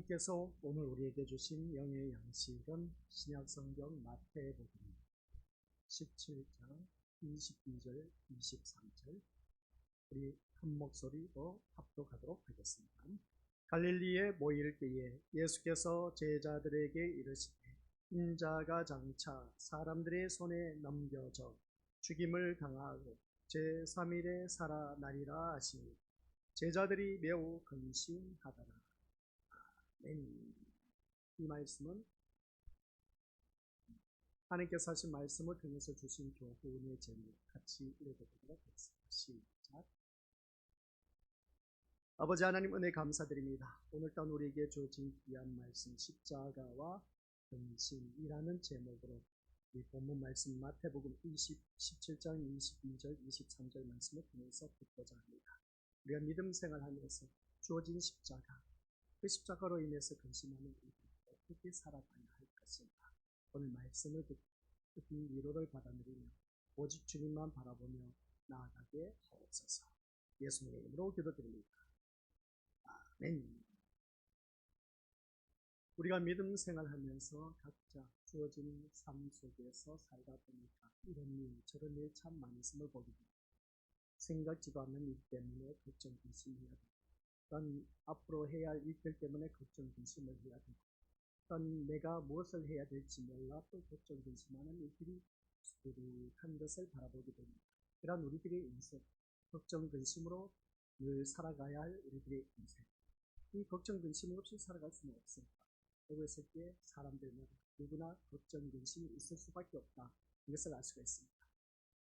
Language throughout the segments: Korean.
하나님께서 오늘 우리에게 주신 영의 양식은 신약성경 마태복음 17장 22절 23절 우리 큰 목소리로 합독하도록 하겠습니다. 갈릴리에 모일 때에 예수께서 제자들에게 이르시되 인자가 장차 사람들의 손에 넘겨져 죽임을 당하고 제3일에 살아나리라 하시니 제자들이 매우 근심하더라. 이 말씀은 하나님께서 하신 말씀을 통해서 주신 교훈의 제목 같이 읽어보도록 하겠습니다. 시작. 아버지 하나님 은혜 감사드립니다. 오늘 또 우리에게 주어진 귀한 말씀 십자가와 근심이라는 제목으로 이 본문 말씀 마태복음 17장 22절 23절 말씀을 통해서 듣고자 합니다. 우리가 믿음 생활하면서 주어진 십자가, 그 십자가로 인해서 근심하는 우리들이 어떻게 살아가야 할 것인가, 오늘 말씀을 듣고 위로를 받아 누리며 오직 주님만 바라보며 나아가게 하옵소서. 예수님의 이름으로 기도드립니다. 아멘. 우리가 믿음 생활하면서 각자 주어진 삶 속에서 살다 보니까 이런 일 저런 일 참 많이 있음을 보게 됩니다. 생각지도 않는 일 때문에 걱정 근심해야 됩니다. 또한 앞으로 해야 할 일들 때문에 걱정 근심을 해야 되고, 또한 내가 무엇을 해야 될지 몰라 또 걱정 근심하는 일들이 수두룩한 것을 바라보게 됩니다. 그러한 우리들의 인생, 걱정 근심으로 늘 살아가야 할 우리들의 인생, 이 걱정 근심 없이 살아갈 수는 없습니다. 그랬을 때 사람들은 누구나 걱정 근심이 있을 수밖에 없다, 이것을 알 수가 있습니다.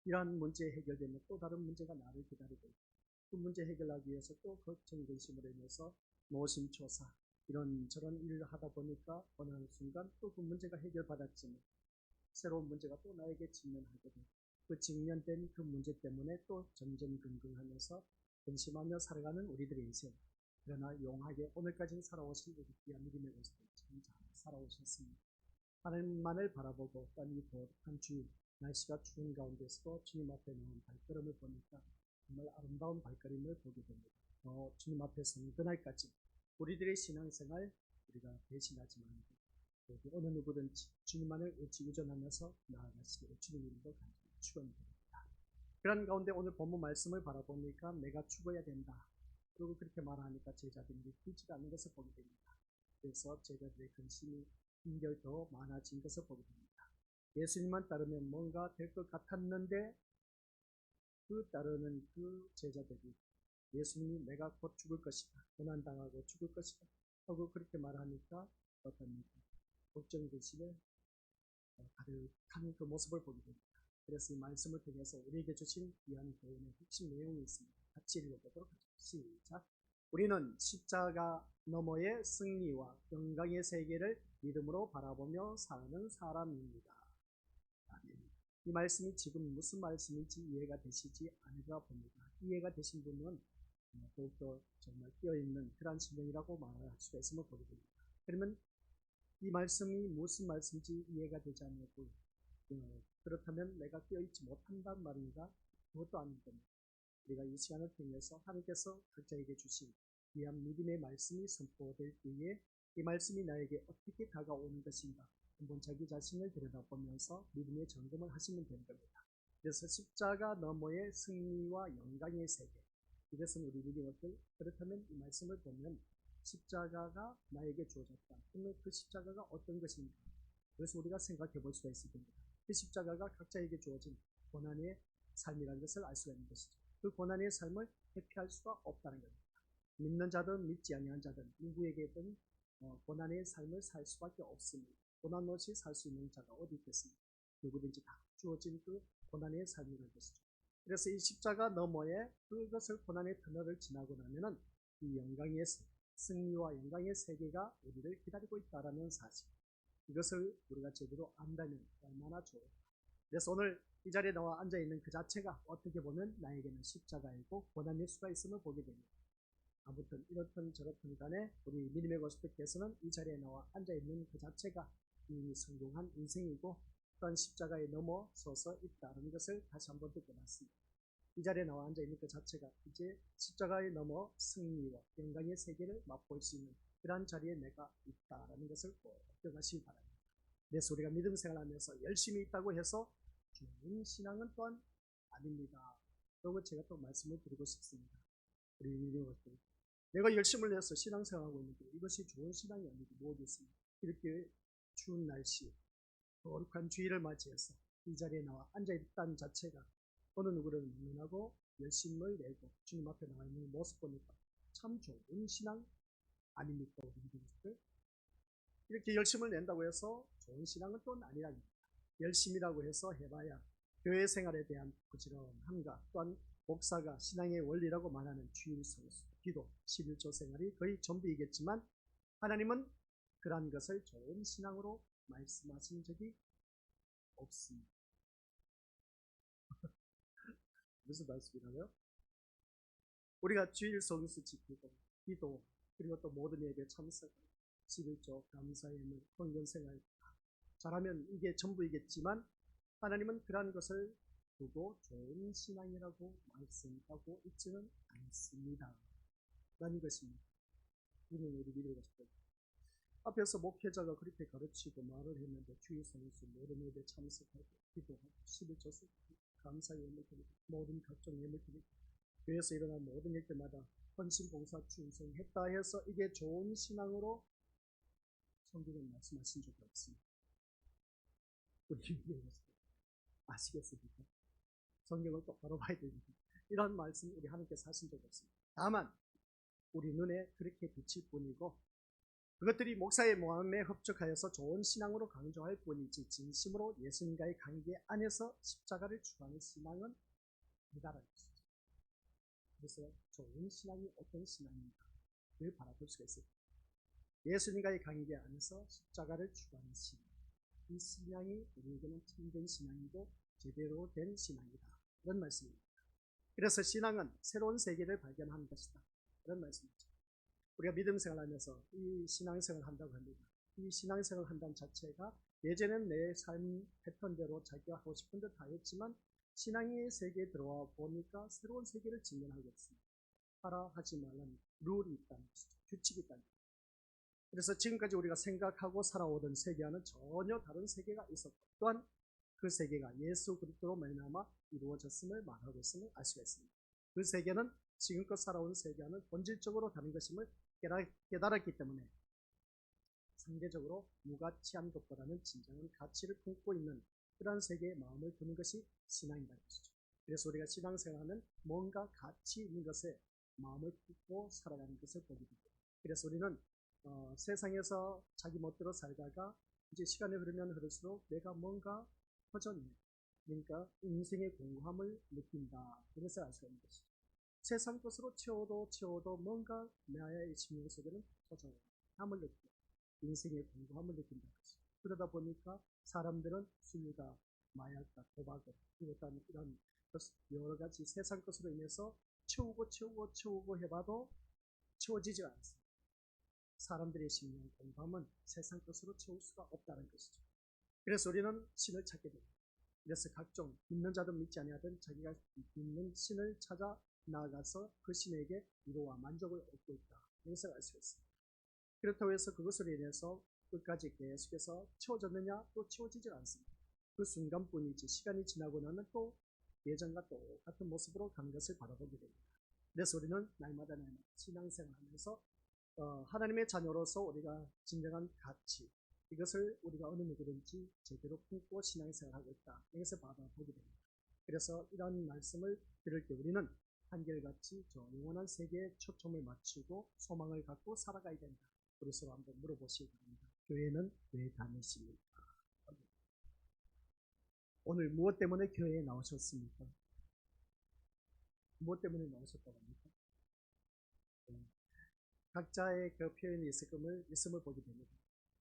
이러한 문제 해결되면 또 다른 문제가 나를 기다리고 있다. 그 문제 해결하기 위해서 또 걱정 근심으로 인해서 노심초사 이런저런 일을 하다 보니까 어느 순간 또 그 문제가 해결받았지만 새로운 문제가 또 나에게 직면하게 되고, 그 직면된 그 문제 때문에 또 전전긍긍하면서 근심하며 살아가는 우리들의 인생. 그러나 용하게 오늘까지 살아오신 우리 귀한 믿음의 모습을 참 잘 살아오셨습니다. 하나님만을 바라보고 이 거룩한 주일, 날씨가 추운 가운데서도 주님 앞에 놓은 발걸음을 보니까 정말 아름다운 발걸음을 보게 됩니다. 주님 앞에 서는 그날까지 우리들의 신앙생활 우리가 배신하지 말고 어느 누구든지 주님만을 의지의존하면서 나아가시기를 주님 이름으로 간절히 축원드립니다. 그런 가운데 오늘 본문 말씀을 바라보니까 내가 죽어야 된다, 그리고 그렇게 말하니까 제자들이 믿지 않는 것을 보게 됩니다. 그래서 제자들의 근심이 한결 더 많아진 것을 보게 됩니다. 예수님만 따르면 뭔가 될 것 같았는데 그 따르는 그 제자들이 예수님이 내가 곧 죽을 것이다, 고난당하고 죽을 것이다 하고 그렇게 말하니까 어떻습니까? 걱정 근심에 가득한 그 모습을 보게 됩니다. 그래서 이 말씀을 통해서 우리에게 주신 귀한 교훈의 핵심 내용이 있습니다. 같이 읽어보도록 하죠. 시작. 우리는 십자가 너머의 승리와 영광의 세계를 믿음으로 바라보며 사는 사람입니다. 아멘. 이 말씀이 지금 무슨 말씀인지 이해가 되시지 않을까 봅니다. 이해가 되신 분은 더욱더 정말 깨어있는 그런 심령이라고 말할 수가 있음을 보게 됩니다. 그러면 이 말씀이 무슨 말씀인지 이해가 되지 않고 그렇다면 내가 깨어있지 못한단 말인가? 그것도 아닌 겁니다. 우리가 이 시간을 통해서 하나님께서 각자에게 주신 귀한 믿음의 말씀이 선포될 때에 이 말씀이 나에게 어떻게 다가오는 것인가 한번 자기 자신을 들여다보면서 믿음의 점검을 하시면 되는 겁니다. 그래서 십자가 너머의 승리와 영광의 세계, 이것은 우리 믿음을 그렇다면 이 말씀을 보면 십자가가 나에게 주어졌다. 그러면 그 십자가가 어떤 것인가? 그래서 우리가 생각해 볼 수가 있을 겁니다. 그 십자가가 각자에게 주어진 고난의 삶이라는 것을 알 수가 있는 것이죠. 그 고난의 삶을 회피할 수가 없다는 겁니다. 믿는 자든 믿지 아니한 자든 누구에게든 고난의 삶을 살 수밖에 없습니다. 고난 없이 살 수 있는 자가 어디 있겠습니까? 누구든지 다 주어진 그 고난의 삶이라는 것이죠. 그래서 이 십자가 너머에 그것을 고난의 터널을 지나고 나면은 이 영광의 승리와 영광의 세계가 우리를 기다리고 있다는 사실, 이것을 우리가 제대로 안다면 얼마나 좋을까. 그래서 오늘 이 자리에 나와 앉아있는 그 자체가 어떻게 보면 나에게는 십자가이고 고난일 수가 있음을 보게 됩니다. 아무튼 이렇든 저렇든 간에 우리 믿음의 고스톱께서는 이 자리에 나와 앉아있는 그 자체가 이미 성공한 인생이고 또한 십자가에 넘어서서 있다는 것을 다시 한번 듣고 났습니다. 이 자리에 나와 앉아있는 그 자체가 이제 십자가에 넘어 승리와 영광의 세계를 맛볼 수 있는 그러한 자리에 내가 있다라는 것을 꼭 기억하시기 바랍니다. 그래서 우리가 믿음 생활하면서 열심히 있다고 해서 좋은 신앙은 또한 아닙니다. 그리고 제가 또 말씀을 드리고 싶습니다. 우리 믿음으로서 내가 열심을 내서 신앙생활하고 있는데 이것이 좋은 신앙이 아니고 뭐겠습니까? 이렇게 추운 날씨, 거룩한 주일을 맞이해서 이 자리에 나와 앉아있다는 자체가 어느 누구를 만나고 열심을 내고 주님 앞에 나와 있는 모습 보니까 참 좋은 신앙 아닙니까? 우리 믿음들 이렇게 열심을 낸다고 해서 좋은 신앙은 또 아니랍니다. 열심이라고 해서 해봐야 교회 생활에 대한 부지런함과 또한 목사가 신앙의 원리라고 말하는 주일 성수, 기도, 11조 생활이 거의 전부이겠지만 하나님은 그러한 것을 좋은 신앙으로 말씀하신 적이 없습니다. 무슨 말씀이라고요? 우리가 주일 성수 지키고 기도 그리고 또 모든 예배 참석하고 11조 감사의 예물 헌금생활 잘하면 이게 전부이겠지만 하나님은 그러한 것을 두고 좋은 신앙이라고 말씀하고 있지는 않습니다. 라는 것입니다. 우리는 우리 믿음을 가지고 앞에서 목회자가 그렇게 가르치고 말을 했는데 주일 성수 모든 예배 참석하고 기도하고 11조 감사 예물 드리고 모든 각종 예물 드리고 교회에서 일어난 모든 일들마다 헌신 봉사 충성했다 해서 이게 좋은 신앙으로 성경은 말씀하신 적이 없습니다. 우리 믿음을 아시겠습니까? 성경을 똑바로 봐야 됩니다. 이런 말씀 우리 하나님께서 하신 적이 없습니다. 다만 우리 눈에 그렇게 비칠 뿐이고 그것들이 목사의 마음에 흡족하여서 좋은 신앙으로 강조할 뿐이지 진심으로 예수님과의 관계 안에서 십자가를 추구하는 신앙은 아니다라는 것이죠. 그래서 좋은 신앙이 어떤 신앙인가를 바라볼 수가 있습니다. 예수님과의 관계 안에서 십자가를 추구하는 신앙, 이 신앙이 우리에게는 참된 신앙이고 제대로 된 신앙이다. 그런 말씀입니다. 그래서 신앙은 새로운 세계를 발견하는 것이다. 그런 말씀이죠. 우리가 믿음 생활하면서 이 신앙생활을 한다고 합니다. 이 신앙생활을 한다는 자체가 예전엔 내 삶 패턴대로 자기가 하고 싶은 듯 다 했지만 신앙의 세계에 들어와 보니까 새로운 세계를 직면하고 있습니다. 하라 하지 말라는 룰이 있다는 것이죠. 규칙이 있다는 것이죠. 그래서 지금까지 우리가 생각하고 살아오던 세계와는 전혀 다른 세계가 있었고 또한 그 세계가 예수 그리스도로 말미암아 이루어졌음을 말하고 있음을 알 수가 있습니다. 그 세계는 지금껏 살아온 세계와는 본질적으로 다른 것임을 깨달았기 때문에 상대적으로 무가치한 것보다는 진정한 가치를 품고 있는 그러한 세계에 마음을 두는 것이 신앙이라는 것이죠. 그래서 우리가 신앙생활하면 뭔가 가치 있는 것에 마음을 품고 살아가는 것을 보게 됩니다. 그래서 우리는 세상에서 자기 멋대로 살다가 이제 시간이 흐르면 흐를수록 내가 뭔가 허전해. 그러니까 인생의 공허함을 느낀다. 그래서 알 수 있는 것이죠. 세상 것으로 채워도 뭔가 나의 심령 속에는 허전함을 느끼고 인생의 공허함을 느낀다는 것이죠. 그러다 보니까 사람들은 술과 마약과 도박을 그리고 이런 여러 가지 세상 것으로 인해서 채우고 해봐도 채워지지 않습니다. 사람들의 심령 공감은 세상 것으로 채울 수가 없다는 것이죠. 그래서 우리는 신을 찾게 됩니다. 그래서 각종 믿는 자든 믿지 아니하든 자기가 믿는 신을 찾아 나아가서 그 신에게 위로와 만족을 얻고 있다. 이것을 알 수 있습니다. 그렇다고 해서 그것으로 인해서 끝까지 계속해서 채워졌느냐? 또 채워지질 않습니다. 그 순간뿐이지 시간이 지나고 나면 또 예전과 똑같은 모습으로 가는 것을 바라보게 됩니다. 그래서 우리는 날마다 신앙생활하면서 하나님의 자녀로서 우리가 진정한 가치 이것을 우리가 어느 누구든지 제대로 품고 신앙생활하고 있다. 이것을 바라보게 됩니다. 그래서 이런 말씀을 들을 때 우리는 한결같이 저 영원한 세계에 초점을 맞추고 소망을 갖고 살아가야 된다. 우리 서로 한번 물어보시기 바랍니다. 교회는 왜 다니십니까? 오늘 무엇 때문에 교회에 나오셨습니까? 무엇 때문에 나오셨다고 합니까? 각자의 그 표현이 있음을 보게 됩니다.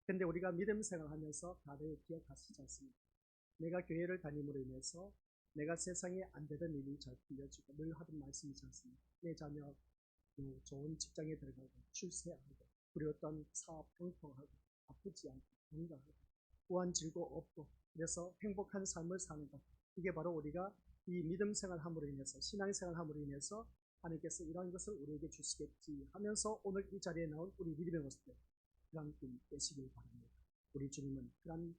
근데 우리가 믿음 생활하면서 다들 기억하시지 않습니까? 내가 교회를 다님으로 인해서 내가 세상에 안 되던 일이 잘 풀려지고 늘 하던 말씀이지 않습니까? 내 자녀 좋은 직장에 들어가고 출세하고 그리고 어떤 사업 형통하고 아프지 않고 건강하고 우한 즐거움 없고 그래서 행복한 삶을 사는 것 이게 바로 우리가 이 믿음 생활함으로 인해서 신앙 생활함으로 인해서 하나님께서 이러한 것을 우리에게 주시겠지 하면서 오늘 이 자리에 나온 우리 믿음의 모습들, 그런 꿈 깨시길 바랍니다. 우리 주님은 그런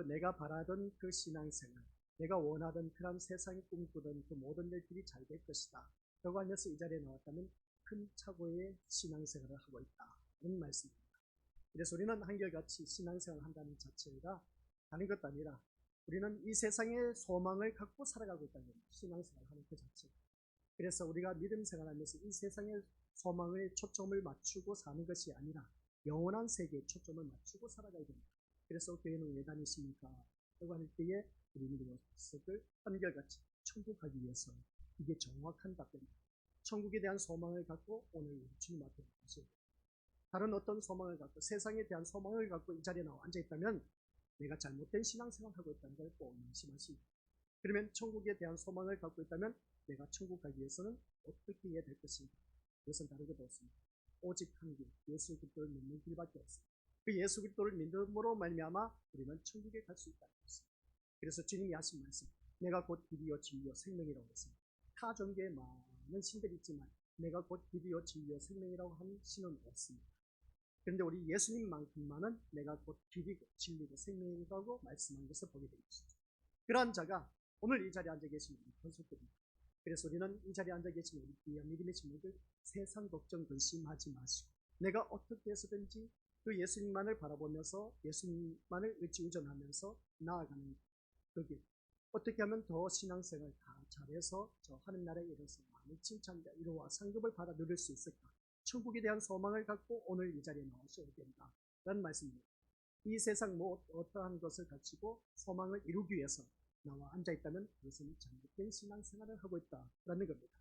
내가 바라던 그 신앙생활, 내가 원하던 그런 세상에 꿈꾸던 그 모든 일들이 잘 될 것이다 라고 하면서 이 자리에 나왔다면 큰 착오의 신앙생활을 하고 있다는 말씀입니다. 그래서 우리는 한결같이 신앙생활을 한다는 자체가 다른 것도 아니라 우리는 이 세상의 소망을 갖고 살아가고 있다는 겁니다. 신앙생활을 하는 그 자체. 그래서 우리가 믿음 생활하면서 이 세상의 소망을 초점을 맞추고 사는 것이 아니라 영원한 세계에 초점을 맞추고 살아가야 됩니다. 그래서 교회는 왜 다니십니까? 라고 할 때에 우리 믿음의 모습을 한결같이 천국 가기 위해서 이게 정확한 답변입니다. 천국에 대한 소망을 갖고 오늘 우리 주님 앞에 나오셔야 됩니다. 다른 어떤 소망을 갖고 세상에 대한 소망을 갖고 이 자리에 나와 앉아있다면 내가 잘못된 신앙생활을 하고 있다는 걸 꼭 명심하십니다. 그러면 천국에 대한 소망을 갖고 있다면 내가 천국 가기 위해서는 어떻게 해야 될 것인가? 그것은 다른 것도 없습니다. 오직 한 길, 예수 그리스도를 믿는 길밖에 없습니다. 그 예수 그리스도를 믿음으로 말미암아 우리는 천국에 갈 수 있다는 것입니다. 그래서 주님이 하신 말씀, 내가 곧 길이요 진리요 생명이라고 했습니다. 타 종교에 많은 신들이 있지만 내가 곧 길이요 진리요 생명이라고 하는 신은 없습니다. 그런데 우리 예수님만큼만은 내가 곧 길이고 진리고 생명이라고 말씀한 것을 보게 되겠습니다. 그러한 자가 오늘 이 자리에 앉아 계신 우리 권속들입니다. 그래서 우리는 이 자리에 앉아 계신 우리 귀한 믿음의 친구들, 세상 걱정 근심하지 마시고 내가 어떻게 해서든지 그 예수님만을 바라보면서 예수님만을 의지의존하면서 나아가는 그 길, 어떻게 하면 더 신앙생활 다 잘해서 저 하늘나라에 이르러서 많은 칭찬과 위로와 상급을 받아 누릴 수 있을까? 천국에 대한 소망을 갖고 오늘 이 자리에 나오셔야 된다 라는 말씀입니다. 이 세상 어떠한 것을 가지고 소망을 이루기 위해서 나와 앉아있다면 그것은 잘못된 신앙생활을 하고 있다라는 겁니다.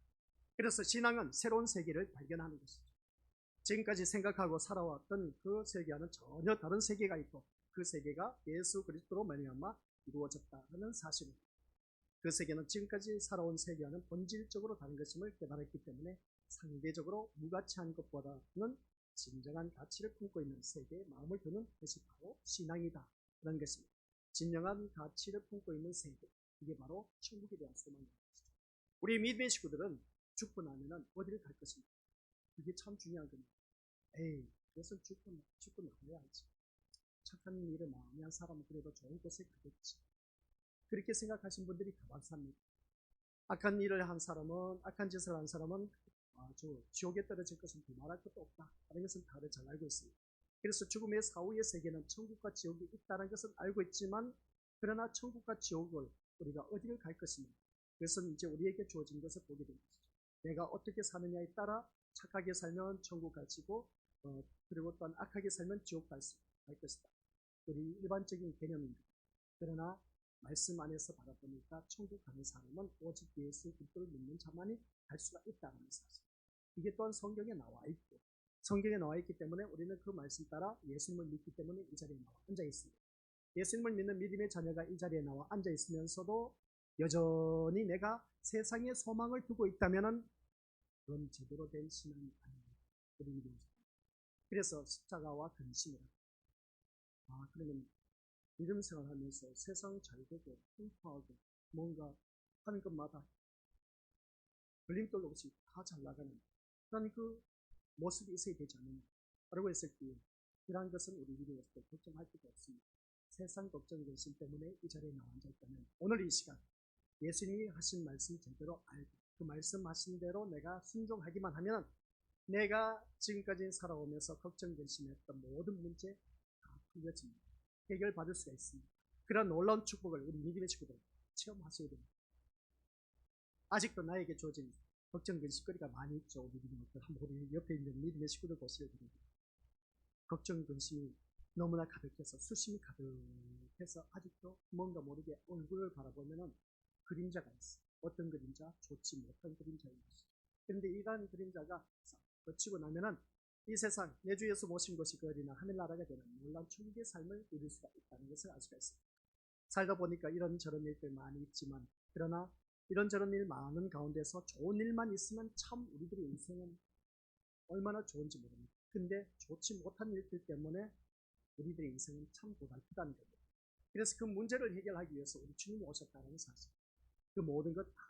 그래서 신앙은 새로운 세계를 발견하는 것이죠. 지금까지 생각하고 살아왔던 그 세계와는 전혀 다른 세계가 있고 그 세계가 예수 그리스도로 말미암아 이루어졌다는 사실입니다. 그 세계는 지금까지 살아온 세계와는 본질적으로 다른 것임을 깨달았기 때문에 상대적으로 무가치한 것보다는 진정한 가치를 품고 있는 세계에 마음을 두는 것이 바로 신앙이다 라는 것입니다. 진정한 가치를 품고 있는 세계, 이게 바로 천국에 대한 소망인 것이죠. 우리 믿음의 식구들은 죽고 나면 어디를 갈 것입니까? 그게 참 중요한 겁니다. 그래서 죽고 나가야 알지. 착한 일을 많이 한 사람은 그래도 좋은 곳에 가겠지. 그렇게 생각하신 분들이 다반사입니다. 악한 일을 한 사람은, 악한 짓을 한 사람은 아주 지옥에 떨어질 것은 두말할 것도 없다 하는 것은 다들 잘 알고 있습니다. 그래서 죽음의 사후의 세계는 천국과 지옥이 있다는 것은 알고 있지만 그러나 천국과 지옥을 우리가 어디를 갈 것이냐, 그것은 이제 우리에게 주어진 것을 보게 된 것이죠. 내가 어떻게 사느냐에 따라 착하게 살면 천국 가시고 그리고 또한 악하게 살면 지옥 갈 것이다. 우리 일반적인 개념입니다. 그러나 말씀 안에서 바라보니까 천국 가는 사람은 오직 예수 그리스도를 믿는 자만이 갈 수가 있다는 사실. 이게 또한 성경에 나와 있고 성경에 나와 있기 때문에 우리는 그 말씀 따라 예수님을 믿기 때문에 이 자리에 나와 앉아 있습니다. 예수님을 믿는 믿음의 자녀가 이 자리에 나와 앉아 있으면서도 여전히 내가 세상에 소망을 두고 있다면 그건 제대로 된 신앙이 아닙니다. 우리 믿음의 자녀. 그래서 십자가와 근심이라. 그러면 믿음 생활하면서 세상 잘 되고 풍파하고 뭔가 하는 것마다 걸림돌 없이 다 잘 나가는 그런 그 모습이 있어야 되지 않느냐 라고 했을 때 이러한 것은 우리 믿음으로서 걱정할 필요 없습니다. 세상 걱정 근심 때문에 이 자리에 나와 앉아있다면 오늘 이 시간 예수님이 하신 말씀 제대로 알고 그 말씀하신 대로 내가 순종하기만 하면 내가 지금까지 살아오면서 걱정 근심했던 모든 문제 다 풀려집니다. 해결받을 수가 있습니다. 그런 놀라운 축복을 우리 믿음의 친구들 체험하셔야 됩니다. 아직도 나에게 주어진 걱정 근심거리가 많이 있죠. 우리 믿음들 한번 우리 옆에 있는 믿음의 친구들 보시게 됩니다. 걱정 근심이 너무나 가득해서 수심이 가득해서 아직도 뭔가 모르게 얼굴을 바라보면 그림자가 있어요. 어떤 그림자? 좋지 못한 그림자인 것이죠. 그런데 이러한 그림자가 거치고 나면은 이 세상 내 주 예수 모신 것이 그 어디나 하늘나라가 되는 놀라운 천국의 삶을 누릴 수가 있다는 것을 알 수가 있습니다. 살다 보니까 이런저런 일들 많이 있지만 그러나 이런저런 일 많은 가운데서 좋은 일만 있으면 참 우리들의 인생은 얼마나 좋은지 모릅니다. 근데 좋지 못한 일들 때문에 우리들의 인생은 참 고달프다는 겁니다. 그래서 그 문제를 해결하기 위해서 우리 주님이 오셨다는 사실, 그 모든 것 다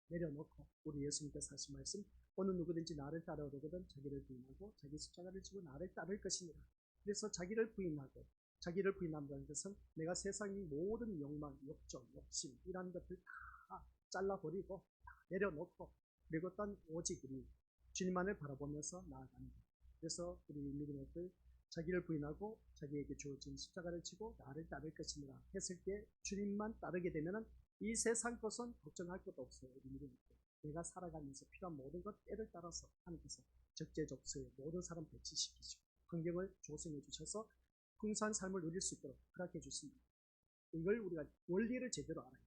내려놓고 우리 예수님께서 하신 말씀 어느 누구든지 나를 따르거든 자기를 부인하고 자기 십자가를 지고 나를 따를 것이니라. 그래서 자기를 부인한다는 것은 내가 세상의 모든 욕망, 욕정, 욕심 이런 것들 다 잘라버리고 다 내려놓고 그리고 또 오직 우리 주님만을 바라보면서 나아가는 것. 그래서 우리 믿음들 자기를 부인하고 자기에게 주어진 십자가를 지고 나를 따를 것이니라 했을 때 주님만 따르게 되면 이 세상 것은 걱정할 것도 없어요. 우리 믿음들 내가 살아가면서 필요한 모든 것 때를 따라서 하나님께서 적재적소에 모든 사람 배치시키시고 환경을 조성해 주셔서 풍성한 삶을 누릴 수 있도록 허락해 주십니다. 이걸 우리가 원리를 제대로 알아야 돼요.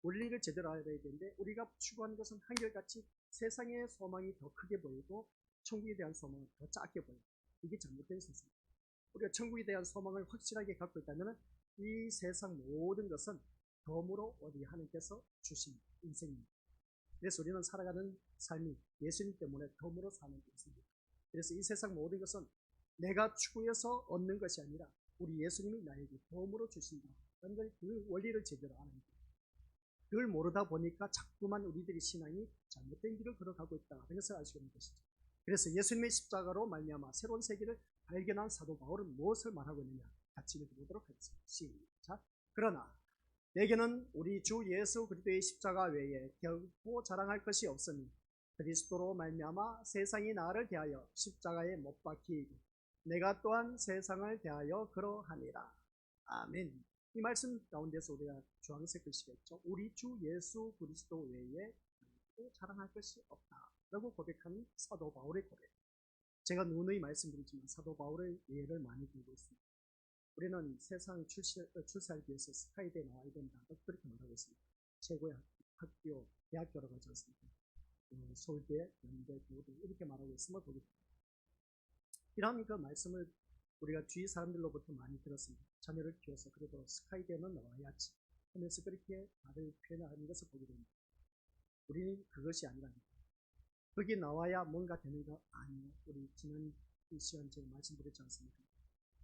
원리를 제대로 알아야 되는데 우리가 추구하는 것은 한결같이 세상의 소망이 더 크게 보이고 천국에 대한 소망은 더 작게 보여요. 이게 잘못된 세상입니다. 우리가 천국에 대한 소망을 확실하게 갖고 있다면 이 세상 모든 것은 덤으로 우리 하나님께서 주신 인생입니다. 그래서 우리는 살아가는 삶이 예수님 때문에 덤으로 사는 인생입니다. 그래서 이 세상 모든 것은 내가 추구해서 얻는 것이 아니라 우리 예수님이 나에게 덤으로 주신다. 그 원리를 제대로 아는 거예요. 그걸 모르다 보니까 자꾸만 우리들의 신앙이 잘못된 길을 걸어가고 있다는 것을 알 수 있는 것이죠. 그래서 예수님의 십자가로 말미암아 새로운 세계를 발견한 사도 바울은 무엇을 말하고 있느냐 같이 읽어보도록 하겠습니다. 시작. 그러나 내게는 우리 주 예수 그리스도의 십자가 외에 결코 자랑할 것이 없으니 그리스도로 말미암아 세상이 나를 대하여 십자가에 못 박히고 내가 또한 세상을 대하여 그러하니라. 아멘. 이 말씀 가운데서 우리가 주황색 글씨가 있죠. 우리 주 예수 그리스도 외에 자랑할 것이 없다 라고 고백하는 사도 바울의 고백. 제가 누누이 말씀드리지만 사도 바울의 예를 많이 들고 있습니다. 우리는 세상 출세하기 위해서 스카이대에 나와야 된다 그렇게 말하고 있습니다. 최고의 학교, 대학교로 가지 않습니까? 서울대, 연대, 교대 이렇게 말하고 있음을 보게 됩니다. 이런 그 말씀을 우리가 주위 사람들로부터 많이 들었습니다. 자녀를 키워서 그래도 스카이대는 나와야지 하면서 그렇게 다들 표현하는 것을 보게 됩니다. 우리는 그것이 아니랍니다. 거기 나와야 뭔가 되는 거 아니에요. 우리 지난 이 시간 제가 말씀드렸지 않습니까?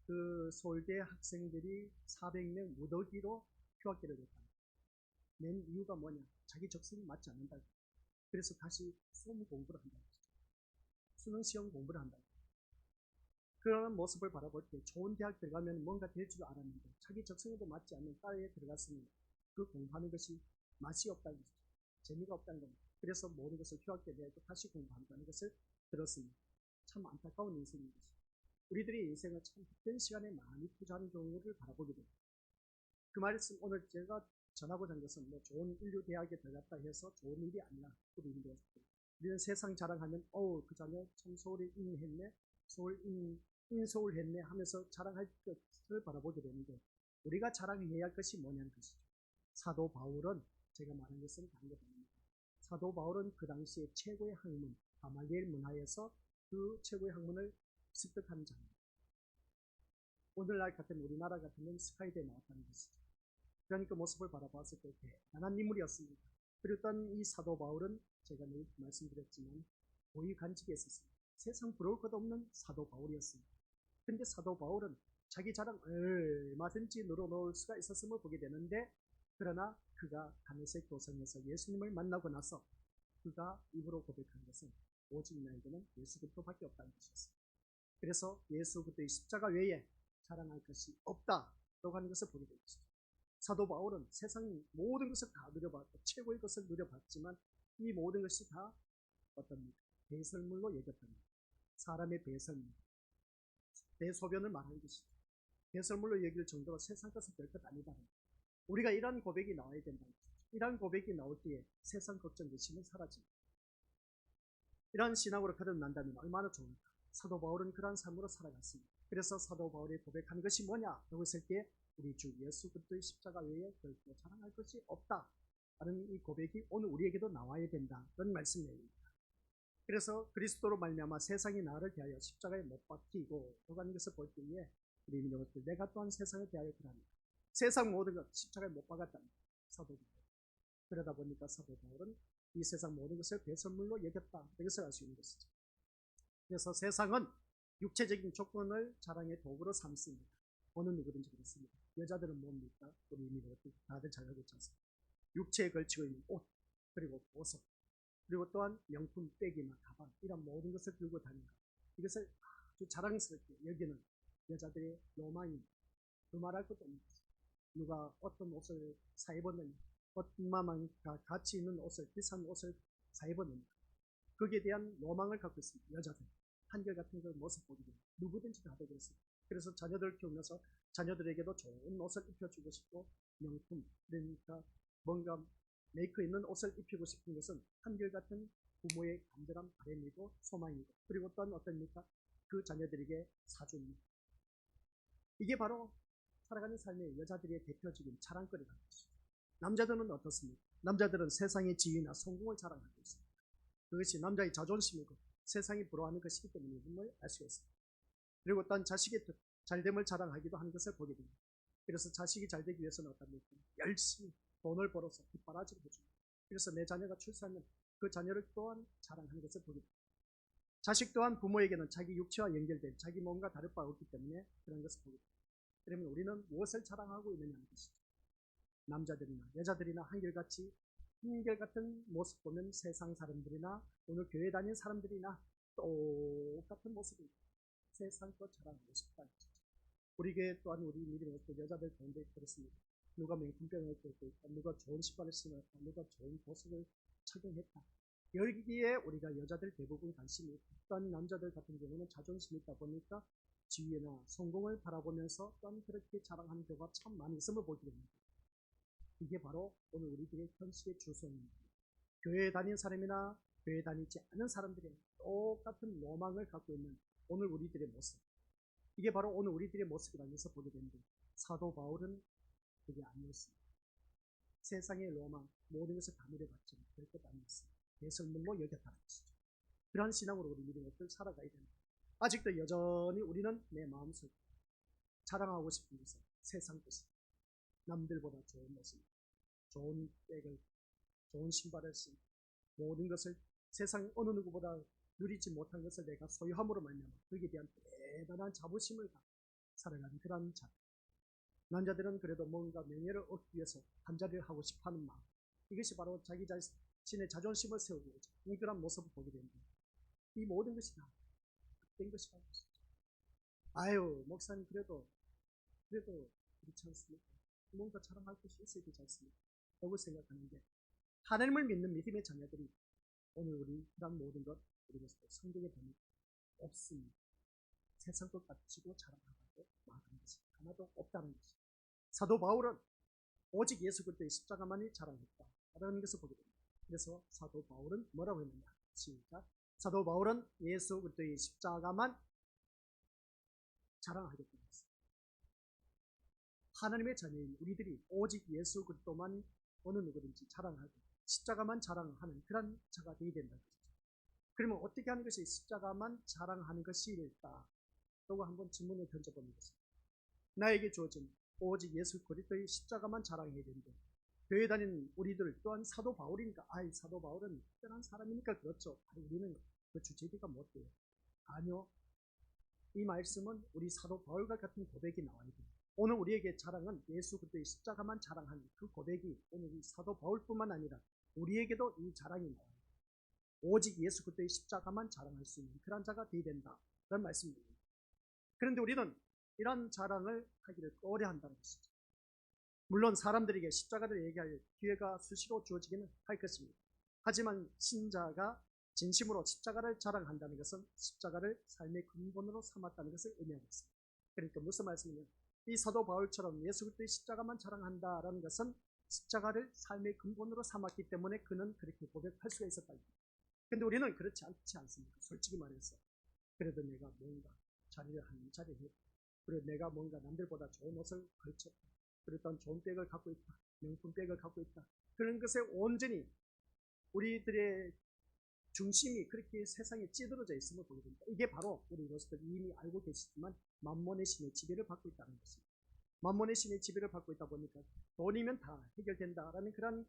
그 서울대 학생들이 400명 무더기로 휴학기를 냈다. 낸 이유가 뭐냐? 자기 적성이 맞지 않는다. 그래서 다시 수능 공부를 한다. 수능 시험 공부를 한다. 그런 모습을 바라볼 때 좋은 대학 들어가면 뭔가 될 줄 알았는데 자기 적성에도 맞지 않는 과에 들어갔으면 그 공부하는 것이 맛이 없다는 것이죠. 재미가 없다는 겁니다. 그래서 모든 것을 휴학때 내고 다시 공부한다는 것을 들었습니다. 참 안타까운 인생인 것이죠. 우리들의 인생을 참 헛된 시간에 많이 투자하는 경우를 바라보게 됩니다. 그 말씀 오늘 제가 전하고자 하는 것은 뭐 좋은 인류 대학에 들어갔다 해서 좋은 일이 아니라 우리는 세상 자랑하면 그 자녀 참 서울에 인했네, 인서울 했네 하면서 자랑할 것을 바라보게 되는데 우리가 자랑해야 할 것이 뭐냐는 것이죠. 사도 바울은 제가 말한 것은 다른 것 아닙니다. 사도 바울은 그 당시에 최고의 학문 가말리엘 문화에서 그 최고의 학문을 습득한 자입니다. 오늘날 같은 우리나라 같으면 스카이대에 나왔다는 것이죠. 그러니까 모습을 바라봤을 때 대단한 인물이었습니다. 그리고 또 이 사도 바울은 제가 늘 말씀드렸지만 고위 간직에 있었습니다. 세상 부러울 것 없는 사도 바울이었습니다. 그런데 사도 바울은 자기 자랑 얼마든지 늘어놓을 수가 있었음을 보게 되는데 그러나 그가 다메섹 도성에서 예수님을 만나고 나서 그가 입으로 고백한 것은 오직 나에게는 예수 그리스도밖에 없다는 것이었습니다. 그래서 예수 그리스도의 십자가 외에 자랑할 것이 없다라고 하는 것을 보게 된 것이죠. 사도 바울은 세상 모든 것을 다 누려봤고 최고의 것을 누려봤지만 이 모든 것이 다 어떻습니까? 배설물로 여겼답니다. 사람의 배설물, 대소변을 말하는 것이죠. 배설물로 여길 정도로 세상 것은 별것 아니다. 우리가 이런 고백이 나와야 된다는 것이죠. 이런 고백이 나올 때에 세상 걱정 의심은 사라집니다. 이런 신앙으로 거듭난다면 얼마나 좋을까. 사도 바울은 그러한 삶으로 살아갔습니다. 그래서 사도 바울이 고백한 것이 뭐냐라고 했을 때 우리 주 예수 그리스도의 십자가 외에 결코 자랑할 것이 없다 라는 이 고백이 오늘 우리에게도 나와야 된다는 말씀입니다. 그래서 그리스도로 말미암아 세상이 나를 대하여 십자가에 못 박히고 하는 것을 볼 때에 우리 믿음들 내가 또한 세상을 대하여 그러합니다. 세상 모든 것 십자가에 못 박았답니다. 사도 바울. 그러다 보니까 사도 바울은 이 세상 모든 것을 배설물로 여겼다 이것을 알 수 있는 것이죠. 그래서 세상은 육체적인 조건을 자랑의 도구로 삼습니다. 어느 누구든지 그렇습니다. 여자들은 뭡니까? 우리 믿음들 다들 잘 알고 있지 않습니까? 육체에 걸치고 있는 옷 그리고 보석 그리고 또한 명품 백이나 가방 이런 모든 것을 들고 다니는 것. 이것을 아주 자랑스럽게 여기는 여자들의 로망입니다. 두말할 것도 없는 것입니다. 누가 어떤 옷을 사 입었느냐, 얼마만 가치 있는 옷을, 비싼 옷을 사 입었느냐, 거기에 대한 로망을 갖고 있습니다. 여자들 한결같은 그 모습 보게 됩니다. 누구든지 다들 그렇습니다. 그래서 자녀들 키우면서 자녀들에게도 좋은 옷을 입혀주고 싶고, 명품, 그러니까 뭔가 메이커 있는 옷을 입히고 싶은 것은 한결같은 부모의 간절한 바람이고 소망이고, 그리고 또한 어떻습니까? 그 자녀들에게 사줍니다. 이게 바로 살아가는 삶의 여자들의 대표적인 자랑거리가 것이죠. 남자들은 어떻습니까? 남자들은 세상의 지위나 성공을 자랑하고 있습니다. 그것이 남자의 자존심이고 세상이 부러워하는 것이기 때문에 이름을 알 수가 있습니다. 그리고 또한 자식의 잘됨을 자랑하기도 하는 것을 보게 됩니다. 그래서 자식이 잘되기 위해서는 어떻습니까? 열심히 돈을 벌어서 뒷바라지를 해줍니다. 그래서 내 자녀가 출산하면 그 자녀를 또한 자랑하는 것을 보게 됩니다. 자식 또한 부모에게는 자기 육체와 연결된 자기 몸과 다를 바 없기 때문에 그런 것을 보게 됩니다. 그러면 우리는 무엇을 자랑하고 있느냐는 것이죠. 남자들이나 여자들이나 한결같은 모습 보면 세상 사람들이나 오늘 교회 다니는 사람들이나 똑같은 모습입니다. 세상 것 자랑하고 싶다는 것이죠. 우리 교회 또한 우리 믿음의 여자들 가운데 그렇습니다. 누가 명품병을 끌고 있다, 누가 좋은 신발을 신었다, 누가 좋은 보석을 착용했다. 여기에 우리가 여자들 대부분 관심이 있고, 또한 남자들 같은 경우는 자존심이 있다 보니까 지위나 성공을 바라보면서 또한 그렇게 자랑하는 경우가 참 많이 있음을 보게 됩니다. 이게 바로 오늘 우리들의 현실의 주소입니다. 교회에 다니는 사람이나 교회에 다니지 않은 사람들이 똑같은 로망을 갖고 있는 오늘 우리들의 모습. 이게 바로 오늘 우리들의 모습이라는 것을 보게 되는데, 사도 바울은 그게 아니었습니다. 세상의 로망, 모든 것을 다 누려봤지만 별것 아니었습니다. 대설물로 여겼다는 것이죠. 그러한 신앙으로 우리 믿음의 것을 살아가야 됩니다. 아직도 여전히 우리는 내 마음속에 자랑하고 싶은 것은 세상 것입니다. 남들보다 좋은 모습, 좋은 백을, 좋은 신발을 쓴 모든 것을 세상 어느 누구보다 누리지 못한 것을 내가 소유함으로 말미암아 거기에 대한 대단한 자부심을 갖고 살아가는 그런 자. 남자들은 그래도 뭔가 명예를 얻기 위해서 한 자리를 하고 싶어하는 마음, 이것이 바로 자기 자신의 자존심을 세우고 있는 그런 모습을 보게 됩니다. 이 모든 것이 다 된 것이라는 것이죠. 아유, 목사님 그래도 그렇지 않습니까? 뭔가 자랑할 것이 있어야 되지 않습니까? 라고 생각하는데, 하나님을 믿는 믿음의 자녀들이 오늘 우리 그런 모든 것 우리가 성경에 보면 없습니다. 세상 것 가지고 자랑하고 말하는 것이 하나도 없다는 것입니다. 사도 바울은 오직 예수 그리스도의 십자가만이 자랑했다라는 것을 보게 됩니다. 그래서 사도 바울은 뭐라고 했느냐? 시작. 사도 바울은 예수 그리스도의 십자가만 자랑하겠다는 것입니다. 하나님의 자녀인 우리들이 오직 예수 그리스도만 어느 누구든지 자랑하고 십자가만 자랑하는 그런 자가 되어야 된다는 것이죠. 그러면 어떻게 하는 것이 십자가만 자랑하는 것일까? 라고 한번 질문을 던져보는 것입니다. 나에게 주어진 오직 예수 그리스도의 십자가만 자랑해야 되는데, 교회 다니는 우리들 또한 사도 바울이니까, 사도 바울은 특별한 사람이니까 그렇죠. 우리는 그 주제비가 못 돼요. 아니요. 이 말씀은 우리 사도 바울과 같은 고백이 나와야 돼요. 오늘 우리에게 자랑은 예수 그리스도의 십자가만 자랑하는 그 고백이 오늘 이 사도 바울뿐만 아니라 우리에게도 이 자랑이 나와요. 오직 예수 그리스도의 십자가만 자랑할 수 있는 그런 자가 되어야 된다는 말씀입니다. 그런데 우리는 이런 자랑을 하기를 꺼려한다는 것이죠. 물론 사람들에게 십자가를 얘기할 기회가 수시로 주어지기는 할 것입니다. 하지만 신자가 진심으로 십자가를 자랑한다는 것은 십자가를 삶의 근본으로 삼았다는 것을 의미하겠습니다. 그러니까 무슨 말씀이냐면, 이 사도 바울처럼 예수 그리스도의 십자가만 자랑한다라는 것은 십자가를 삶의 근본으로 삼았기 때문에 그는 그렇게 고백할 수가 있었다. 그런데 우리는 그렇지 않지 않습니까? 솔직히 말해서. 그래도 내가 뭔가 자리를 한 자리에 했다. 그리고 내가 뭔가 남들보다 좋은 옷을 걸쳤다. 그랬던 좋은 백을 갖고 있다. 명품 백을 갖고 있다. 그런 것에 온전히 우리들의 중심이 그렇게 세상에 찌들어져 있음을 보게 됩니다. 이게 바로 우리 여러분들 이미 알고 계시지만 만몬의 신의 지배를 받고 있다는 것입니다. 만몬의 신의 지배를 받고 있다 보니까 돈이면 다 해결된다라는 그런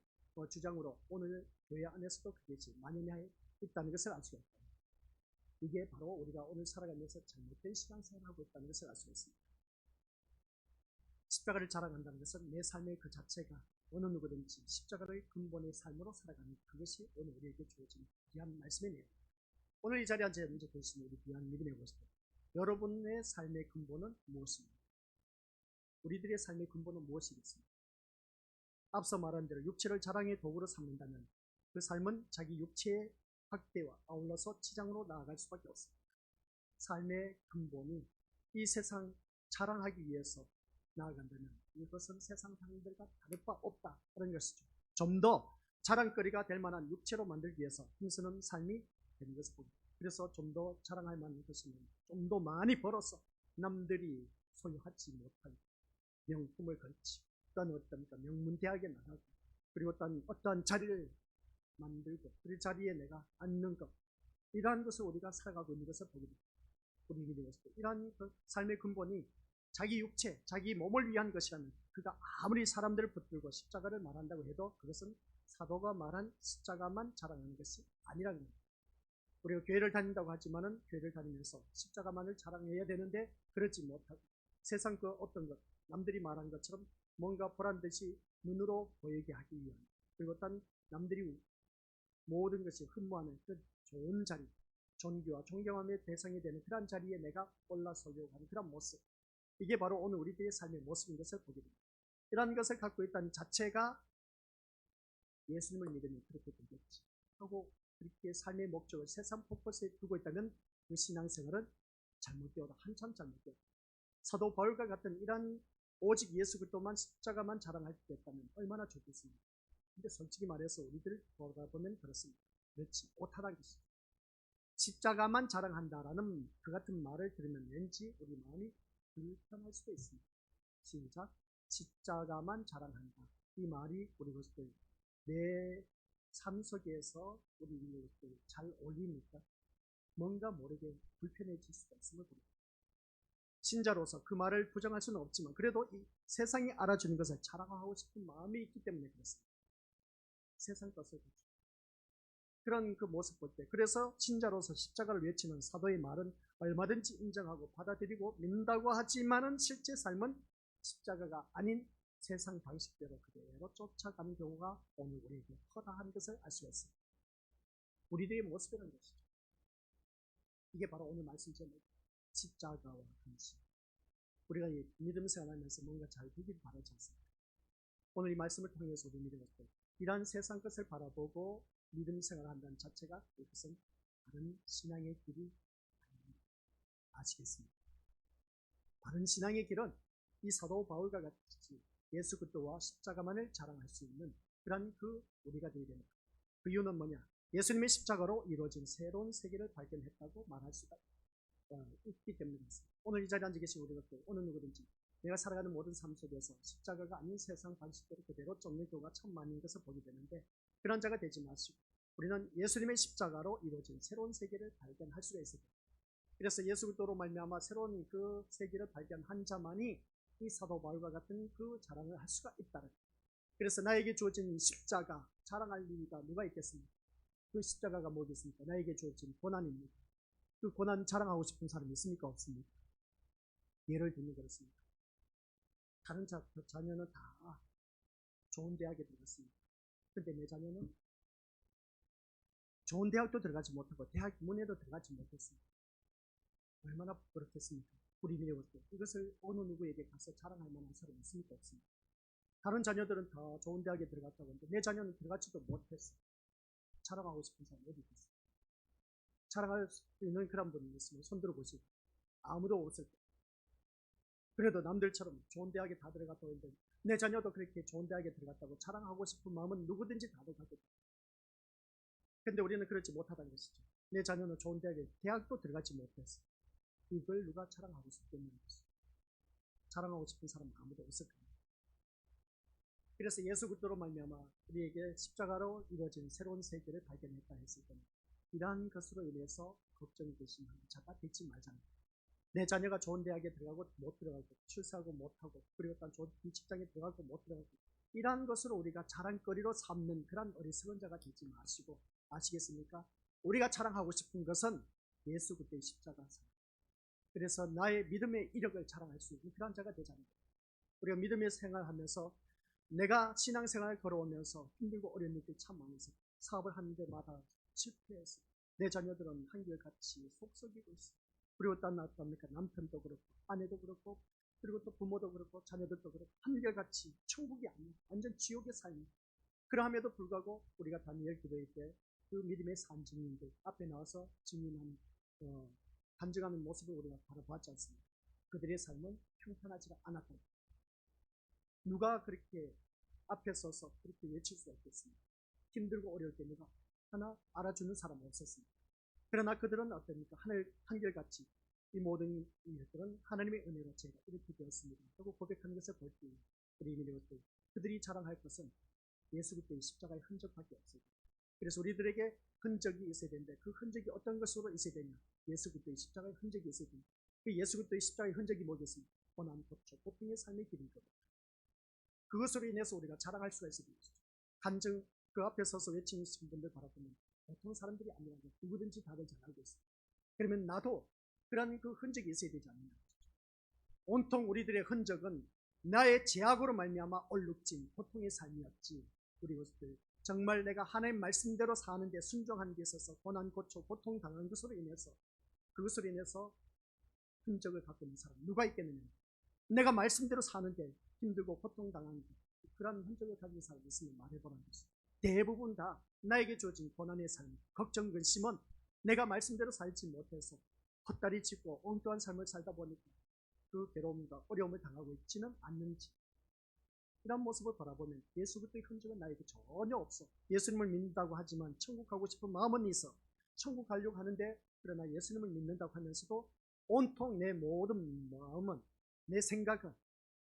주장으로 오늘 교회 안에서도 그것이 만연해 있다는 것을 알 수가 있다. 이게 바로 우리가 오늘 살아가면서 잘못된 신앙생활을 하고 있다는 것을 알 수가 있습니다. 십자가를 자랑한다는 것은 내 삶의 그 자체가 어느 누구든지 십자가의 근본의 삶으로 살아가는 그것이 오늘 우리에게 주어진 귀한 말씀이네요. 오늘 이 자리에 앉아 계신 우리 귀한 믿음의 모습들, 여러분의 삶의 근본은 무엇입니까? 우리들의 삶의 근본은 무엇이겠습니까? 앞서 말한 대로 육체를 자랑의 도구로 삼는다면 그 삶은 자기 육체의 확대와 아울러서 치장으로 나아갈 수밖에 없습니다. 삶의 근본이 이 세상 자랑하기 위해서 나아간다면 이것은 세상 사람들과 다를 바 없다 그런 것이죠. 좀 더 자랑거리가 될 만한 육체로 만들기 위해서 힘쓰는 삶이 되는 것을 봅니다. 그래서 좀 더 자랑할 만한 것은 좀 더 많이 벌어서 남들이 소유하지 못할 명품을 걸치 어떤 명문대학에 나가고 그리고 어떤 자리를 만들고 그 자리에 내가 앉는 것, 이러한 것을 우리가 살아가고 있는 것을 보게 됩니다. 우리 믿음의 모습, 이러한 그 삶의 근본이 자기 육체, 자기 몸을 위한 것이라면 그가 아무리 사람들을 붙들고 십자가를 말한다고 해도 그것은 사도가 말한 십자가만 자랑하는 것이 아니라는 겁니다. 우리가 교회를 다닌다고 하지만은 교회를 다니면서 십자가만을 자랑해야 되는데 그러지 못하고 세상 그 어떤 것, 남들이 말한 것처럼 뭔가 보란 듯이 눈으로 보이게 하기 위한, 그리고 어떤 남들이 모든 것이 흠모하는 그 좋은 자리, 존귀와 존경함의 대상이 되는 그런 자리에 내가 올라서려고 하는 그런 모습, 이게 바로 오늘 우리들의 삶의 모습인 것을 보게 됩니다. 이러한 것을 갖고 있다는 자체가 예수님을 믿으면 그렇게 되겠지 하고 그렇게 삶의 목적을 세상 포커스에 두고 있다면 그 신앙생활은 잘못되어도 한참 잘못되어도 사도 바울과 같은 이런 오직 예수 그리스도만 십자가만 자랑할 때 했다면 얼마나 좋겠습니까? 근데 솔직히 말해서 우리들 돌아보면 그렇습니다. 그렇지 못하다는 것이죠. 십자가만 자랑한다라는 그 같은 말을 들으면 왠지 우리 마음이 불편할 수도 있습니다. 시작. 십자가만 자랑한다. 이 말이 우리 것들 내 삶 속에서 우리 것들 잘 어울립니까? 뭔가 모르게 불편해질 수가 있음을 봅니다. 신자로서 그 말을 부정할 수는 없지만 그래도 이 세상이 알아주는 것을 자랑하고 싶은 마음이 있기 때문에 그렇습니다. 세상 것을 그런 그 모습 볼 때, 그래서 신자로서 십자가를 외치는 사도의 말은 얼마든지 인정하고 받아들이고 믿는다고 하지만은 실제 삶은 십자가가 아닌 세상 방식대로 그대로 쫓아가는 경우가 오늘 우리에게 허다한 것을 알 수가 있습니다. 우리들의 모습이라는 것이죠. 이게 바로 오늘 말씀 제목, 십자가와 근심. 우리가 이 믿음 생활하면서 뭔가 잘 되길 바라지 않습니다. 오늘 이 말씀을 통해서 우리 믿음을 이러한 세상 것을 바라보고 믿음 생활을 한다는 자체가 이것은 바른 신앙의 길이 아닙니다. 아시겠습니까? 바른 신앙의 길은 이 사도 바울과 같이 예수 그리스도와 십자가만을 자랑할 수 있는 그런 그 우리가 되어야 됩니다. 그 이유는 뭐냐? 예수님의 십자가로 이루어진 새로운 세계를 발견했다고 말할 수가 있기 때문입니다. 오늘 이 자리에 앉아 계신 우리 것들, 어느 누구든지 내가 살아가는 모든 삶 속에서 십자가가 아닌 세상 방식대로 그대로 쫓는 경우가 참 많은 것을 보게 되는데 그런 자가 되지 마시고 우리는 예수님의 십자가로 이루어진 새로운 세계를 발견할 수가 있습니다. 그래서 예수 그리스도로 말미암아 새로운 그 세계를 발견한 자만이 이 사도 바울과 같은 그 자랑을 할 수가 있다는 거예요. 그래서 나에게 주어진 십자가 자랑할 이유가 누가 있겠습니까? 그 십자가가 뭐겠습니까? 나에게 주어진 고난입니다. 그 고난 자랑하고 싶은 사람이 있습니까? 없습니까? 예를 들면 그렇습니다. 다른 자녀는 다 좋은 대학에 들어갔습니다. 근데 내 자녀는 좋은 대학도 들어가지 못하고 대학 문에도 들어가지 못했습니다. 얼마나 부끄럽겠습니까? 우리 믿음을 이것을 어느 누구에게 가서 자랑할 만한 사람이 있습니까? 없습니다. 다른 자녀들은 다 좋은 대학에 들어갔다고 하는데 내 자녀는 들어가지도 못했어요. 자랑하고 싶은 사람이 어디 있겠어요? 자랑할 수 있는 그런 분이 있으면 손들어 보시고 아무도 없을 때 그래도 남들처럼 좋은 대학에 다 들어갔다고 했는데 내 자녀도 그렇게 좋은 대학에 들어갔다고 자랑하고 싶은 마음은 누구든지 다들 갖고 있다. 근데 우리는 그렇지 못하다는 것이죠. 내 자녀는 좋은 대학도 들어가지 못했어. 이걸 누가 자랑하고 싶겠냐는 것이죠. 자랑하고 싶은 사람은 아무도 없을 겁니다. 그래서 예수 그리스도로 말미암아 우리에게 십자가로 이루어진 새로운 세계를 발견했다 했을 때는 이러한 것으로 인해서 걱정이 되시는 자가 되지 말자는 거예요. 내 자녀가 좋은 대학에 들어가고 못 들어가고 출세하고 못하고 그리고 또 좋은 직장에 들어가고 못 들어가고 이러한 것으로 우리가 자랑거리로 삼는 그런 어리석은 자가 되지 마시고 아시겠습니까? 우리가 자랑하고 싶은 것은 예수 그리스도의 십자가 사랑. 그래서 나의 믿음의 이력을 자랑할 수 있는 그런 자가 되자는 거예요. 우리가 믿음의 생활하면서 내가 신앙생활을 걸어오면서 힘들고 어려운 일들이 참 많아서 사업을 하는 데마다 실패해서 내 자녀들은 한결같이 속썩이고 있어. 그리고 또 어떻습니까? 남편도 그렇고 아내도 그렇고 그리고 또 부모도 그렇고 자녀들도 그렇고 한결같이 천국이 아니야. 완전 지옥의 삶이야. 그러함에도 불구하고 우리가 다니엘 기도회 때 그 믿음의 산증인들 앞에 나와서 증인하는 간증하는 모습을 우리가 바라보았지 않습니까? 그들의 삶은 평탄하지가 않았다. 누가 그렇게 앞에 서서 그렇게 외칠 수가 있겠습니까? 힘들고 어려울 때 누가 하나 알아주는 사람 없었습니다. 그러나 그들은 어떻습니까? 하늘 한결같이 이 모든 일들은 하나님의 은혜로 제가 이렇게 되었습니다 하고 고백하는 것을 볼 때 우리 믿음들 그들이 자랑할 것은 예수 그리스도의 십자가의 흔적밖에 없어요. 그래서 우리들에게 흔적이 있어야 되는데 그 흔적이 어떤 것으로 있어야 되냐? 예수 그리스도의 십자가의 흔적이 있어야 됩니다. 그 예수 그리스도의 십자가의 흔적이 뭐겠습니까? 고난, 고초, 고통의 삶의 길인 겁니다. 그것으로 인해서 우리가 자랑할 수가 있어야 됩니다. 간증 그 앞에 서서 외치는 분들 바라보면 보통 사람들이 아니라 누구든지 다들 잘 알고 있습니다. 그러면 나도 그런 그 흔적이 있어야 되지 않느냐. 온통 우리들의 흔적은 나의 죄악으로 말미암아 얼룩진 고통의 삶이었지. 우리 것들 정말 내가 하나님 말씀대로 사는데 순종하는 데 있어서 고난, 고초, 고통 당한 것으로 인해서 그것으로 인해서 흔적을 갖고 있는 사람 누가 있겠느냐. 내가 말씀대로 사는데 힘들고 고통 당하는 그런 흔적을 가진 사람이 있으면 말해보라는 것입니다. 대부분 다 나에게 주어진 고난의 삶, 걱정, 근심은 내가 말씀대로 살지 못해서 헛다리 짚고 엉뚱한 삶을 살다 보니까 그 괴로움과 어려움을 당하고 있지는 않는지 이런 모습을 바라보면 예수 그리스도의 흔적은 나에게 전혀 없어. 예수님을 믿는다고 하지만 천국 가고 싶은 마음은 있어. 천국 가려고 하는데 그러나 예수님을 믿는다고 하면서도 온통 내 모든 마음은 내 생각은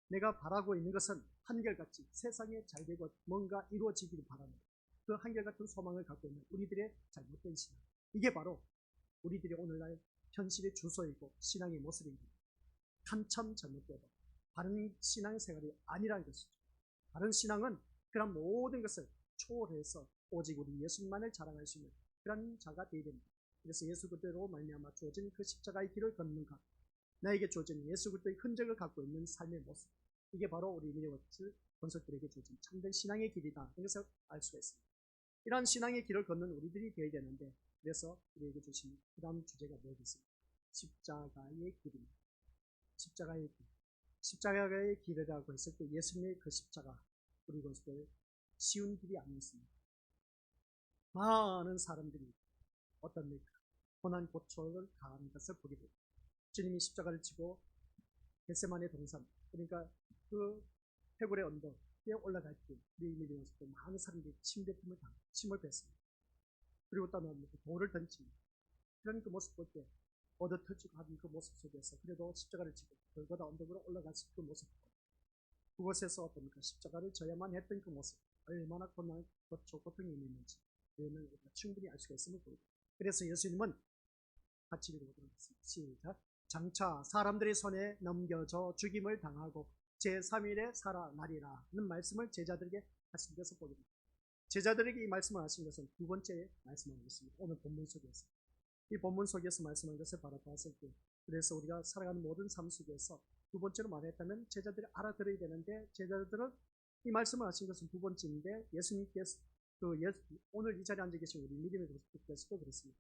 내가 바라고 있는 것은 한결같이 세상에 잘되고 뭔가 이루어지기를 바랍니다. 그 한결같은 소망을 갖고 있는 우리들의 잘못된 신앙. 이게 바로 우리들이 오늘날 현실의 주소이고 신앙의 모습입니다. 한참 잘못되고 바른 신앙생활이 아니라는 것이죠. 바른 신앙은 그런 모든 것을 초월해서 오직 우리 예수님만을 자랑할 수 있는 그런 자가 되어야 됩니다. 그래서 예수 그리스도로 말미암아 주어진 그 십자가의 길을 걷는 것, 나에게 주어진 예수 그리스도의 흔적을 갖고 있는 삶의 모습, 이게 바로 우리 믿음의 권속들에게 주어진 참된 신앙의 길이다. 이것을 알 수가 있습니다. 이러한 신앙의 길을 걷는 우리들이 되어야 되는데 그래서 우리에게 주신 그 다음 주제가 뭐겠습니까? 십자가의 길입니다. 십자가의 길. 십자가의 길이라고 했을 때 예수님의 그 십자가 우리 것들 쉬운 길이 아니었습니다. 많은 사람들이 어떻습니까? 고난 고초를 당하는 것을 보게 됩니다. 주님이 십자가를 지고 겟세마네 동산 그러니까 그 해골의 언덕에 올라갈 때 우리 믿음에서 많은 사람들이 침을 뱉습니다. 그리고 또 돌을 던집니다. 그런 그 모습 볼 때 얻어터지고 하는 그 모습 속에서 그래도 십자가를 지고 돌보다 언덕으로 올라갔을 그 모습, 그곳에서 어떻습니까? 십자가를 져야만 했던 그 모습, 얼마나 고난, 고통이 있는지 우리는 충분히 알 수가 있음을 보입니다. 그래서 예수님은 같이 읽어보도록 하겠습니다. 시작. 장차 사람들의 손에 넘겨져 죽임을 당하고 제3일에 살아나리라는 말씀을 제자들에게 하신 것을 보게 됩니다. 제자들에게 이 말씀을 하신 것은 두 번째 말씀을 하겠습니다. 오늘 본문 속에서 이 본문 속에서 말씀한 것을 바라봤을 때 그래서 우리가 살아가는 모든 삶 속에서 두 번째로 말했다면 제자들이 알아들어야 되는데 제자들은 이 말씀을 하신 것은 두 번째인데 예수님께서 오늘 이 자리에 앉아 계신 우리 믿음의 교수께서도 그렇습니다.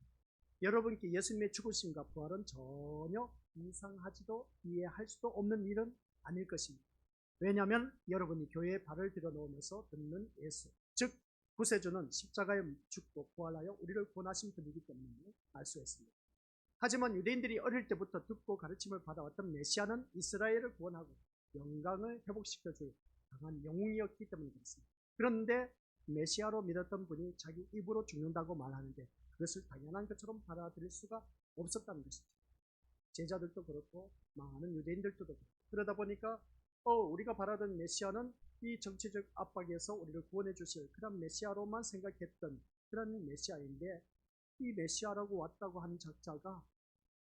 여러분께 예수님의 죽으심과 부활은 전혀 이상하지도 이해할 수도 없는 일은 아닐 것입니다. 왜냐하면 여러분이 교회에 발을 들여놓으면서 듣는 예수, 즉 구세주는 십자가에 죽고 부활하여 우리를 구원하신 분이기 때문에 알 수 있습니다. 하지만 유대인들이 어릴 때부터 듣고 가르침을 받아왔던 메시아는 이스라엘을 구원하고 영광을 회복시켜줄 강한 영웅이었기 때문에 그렇습니다. 그런데 메시아로 믿었던 분이 자기 입으로 죽는다고 말하는데 그것을 당연한 것처럼 받아들일 수가 없었다는 것이죠. 제자들도 그렇고 많은 유대인들도 그렇고 그러다 보니까 우리가 바라던 메시아는 이 정치적 압박에서 우리를 구원해 주실 그런 메시아로만 생각했던 그런 메시아인데 이 메시아라고 왔다고 하는 작자가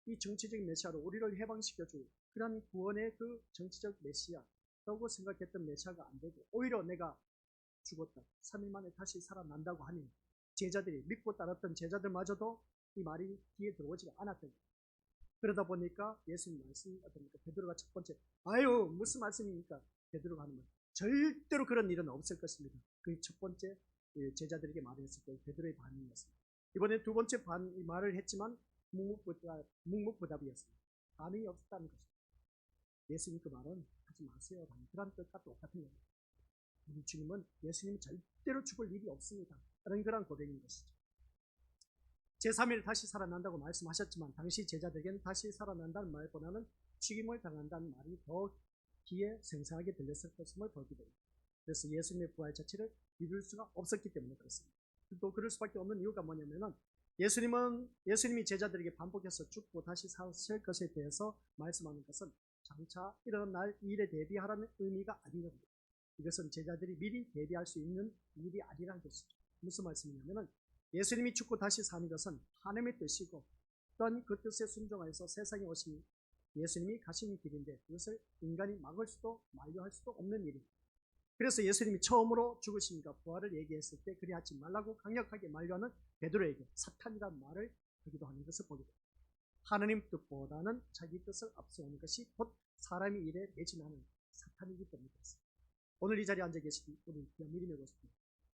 이 정치적 메시아로 우리를 해방시켜줄 그런 구원의 그 정치적 메시아라고 생각했던 메시아가 안 되고 오히려 내가 죽었다 3일 만에 다시 살아난다고 하니 제자들이 믿고 따랐던 제자들마저도 이 말이 귀에 들어오지가 않았던 거예요. 그러다 보니까 예수님 말씀이 어떻습니까? 베드로가 첫 번째 무슨 말씀입니까? 베드로가 하는 말 절대로 그런 일은 없을 것입니다. 그 첫 번째 제자들에게 말했을 때 베드로의 반응이었습니다. 이번에 두 번째 말을 했지만 묵묵부답이었습니다. 반응이 없었다는 것입니다. 예수님 그 말은 하지 마세요. 그런 뜻과 똑같은 겁니다. 우리 주님은 예수님은 절대로 죽을 일이 없습니다. 그런 고백인 것이죠. 제3일 다시 살아난다고 말씀하셨지만 당시 제자들에게는 다시 살아난다는 말보다는 죽임을 당한다는 말이 더 귀에 생생하게 들렸을 것임을 보게 됩니다. 그래서 예수님의 부활 자체를 믿을 수가 없었기 때문에 그렇습니다. 또 그럴 수밖에 없는 이유가 뭐냐면은 예수님이 제자들에게 반복해서 죽고 다시 사실 것에 대해서 말씀하는 것은 장차 일어날 일에 대비하라는 의미가 아닌 겁니다. 이것은 제자들이 미리 대비할 수 있는 일이 아니라는 것이죠. 무슨 말씀이냐면은 예수님이 죽고 다시 사는 것은 하나님의 뜻이고 또한 그 뜻에 순종하여서 세상에 오신 예수님이 가신 길인데 그것을 인간이 막을 수도 만류할 수도 없는 일입니다. 그래서 예수님이 처음으로 죽으심과 부활을 얘기했을 때 그리 하지 말라고 강력하게 만류하는 베드로에게 사탄이라는 말을 하기도 하는 것을 보게 됩니다. 하나님 뜻보다는 자기 뜻을 앞세우는 것이 곧 사람의 일에 매진하는 사탄이기 때문에 그렇습니다. 오늘 이 자리에 앉아 계신 우리 믿음의 고수들,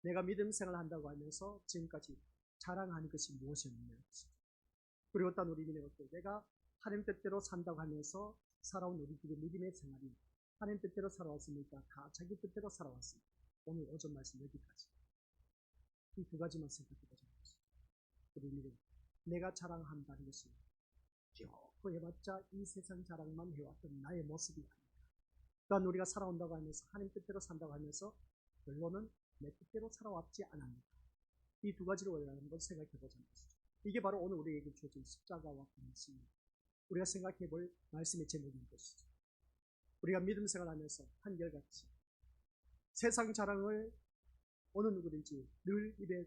내가 믿음 생활을 한다고 하면서 지금까지 자랑하는 것이 무엇이었느냐. 그리고 어떤 우리 믿음의 고수들, 내가 하나님 뜻대로 산다고 하면서 살아온 우리들의 믿음의 생활이 하나님 뜻대로 살아왔습니까? 다 자기 뜻대로 살아왔습니다. 오늘 오전 말씀 여기까지. 이 두 가지만 생각해보자. 우리 믿음, 내가 자랑한다는 것이 쭉 해봤자 이 세상 자랑만 해왔던 나의 모습이 아닙니다. 또한 우리가 살아온다고 하면서 하나님 뜻대로 산다고 하면서 결론은 내 뜻대로 살아왔지 않았는가. 이 두 가지를 우리가 한번 생각해보자는 것이죠. 이게 바로 오늘 우리에게 주어진 십자가와 말씀입니다. 우리가 생각해볼 말씀의 제목인 것이죠. 우리가 믿음 생활하면서 한결같이 세상 자랑을 어느 누구든지 늘 입에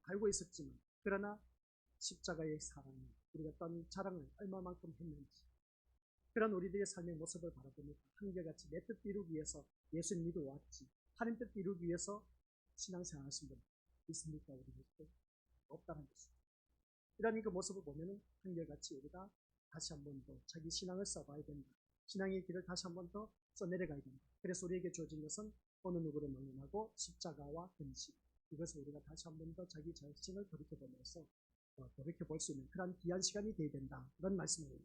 달고 있었지만 그러나 십자가의 사랑을 우리가 어떤 자랑을 얼마만큼 했는지 그런 우리들의 삶의 모습을 바라보니까 한결같이 내 뜻 이루기 위해서 예수님 믿어왔지 하나님 뜻 이루기 위해서 신앙생활 하신 분 있습니까? 우리에게 없다는 것입니다. 이런 그 모습을 보면 한결같이 우리가 다시 한 번 더 자기 신앙을 써봐야 된다. 신앙의 길을 다시 한 번 더 써내려가야 된다. 그래서 우리에게 주어진 것은 어느 누구를 막론하고 십자가와 근심, 이것을 우리가 다시 한 번 더 자기 자신을 돌이켜보면서 돌이켜볼 수 있는 그런 귀한 시간이 되어야 된다. 그런 말씀입니다.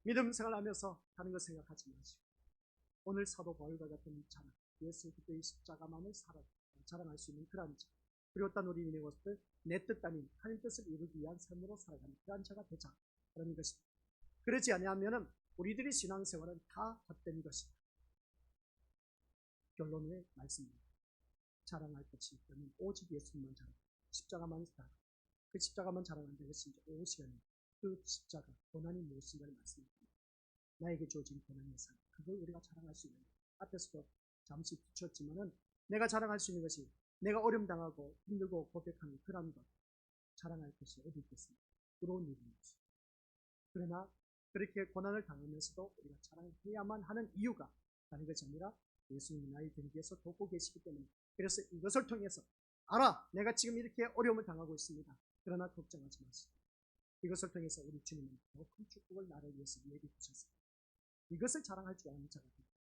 믿음 생활하면서 다른 것 생각하지 마시고 오늘 사도 바울과 같은 자랑, 예수 그리스도의 십자가만을 자랑할 수 있는 그런 자, 그리고 어떤 우리 믿음의 것들 내 뜻 아닌 하나님 뜻을 이루기 위한 삶으로 살아가는 그런 자가 되자. 그런 것입니다. 그러지 아니하면은 우리들의 신앙생활은 다 헛된 것입니다. 결론의 말씀입니다. 자랑할 것이 있다면 오직 예수님만 자랑, 십자가만 자랑, 그 십자가만 자랑한다는 것이 이제 오후 시간에 그 십자가, 고난이 무엇인가를 말씀드립니다. 나에게 주어진 고난의 삶, 그걸 우리가 자랑할 수 있는 것. 앞에서도 잠시 붙였지만은 내가 자랑할 수 있는 것이 내가 어려움 당하고 힘들고 고백하는 그런 것, 자랑할 것이 어디 있겠습니까? 부러운 일인 것입니다. 그러나 그렇게 고난을 당하면서도 우리가 자랑해야만 하는 이유가 다른 것이 아니라 예수님이 나의 경계에서 돕고 계시기 때문에 그래서 이것을 통해서 알아 내가 지금 이렇게 어려움을 당하고 있습니다. 그러나 걱정하지 마시고 이것을 통해서 우리 주님은 더 큰 축복을 나를 위해서 얘기해 주셨습니다. 이것을 자랑할 줄 아는 자가 됩니다.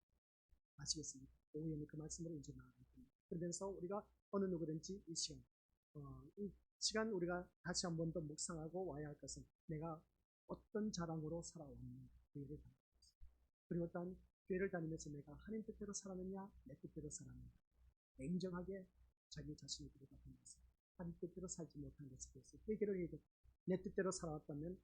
아시겠습니까? 오후에는 그 말씀으로 이제 나아갈 겁니다. 그러면서 우리가 어느 누구든지 이 시간 우리가 다시 한 번 더 묵상하고 와야 할 것은 내가 어떤 자랑으로 살아왔는가 교회를 다니고 있습니다. 그리고 어떤 교회를 다니면서 내가 하나님 뜻대로 살았느냐 내 뜻대로 살았느냐 냉정하게 자기 자신을 들여다보면서 하나님 뜻대로 살지 못한 것에 대해서 회개를 해야 내 뜻대로 살아왔다면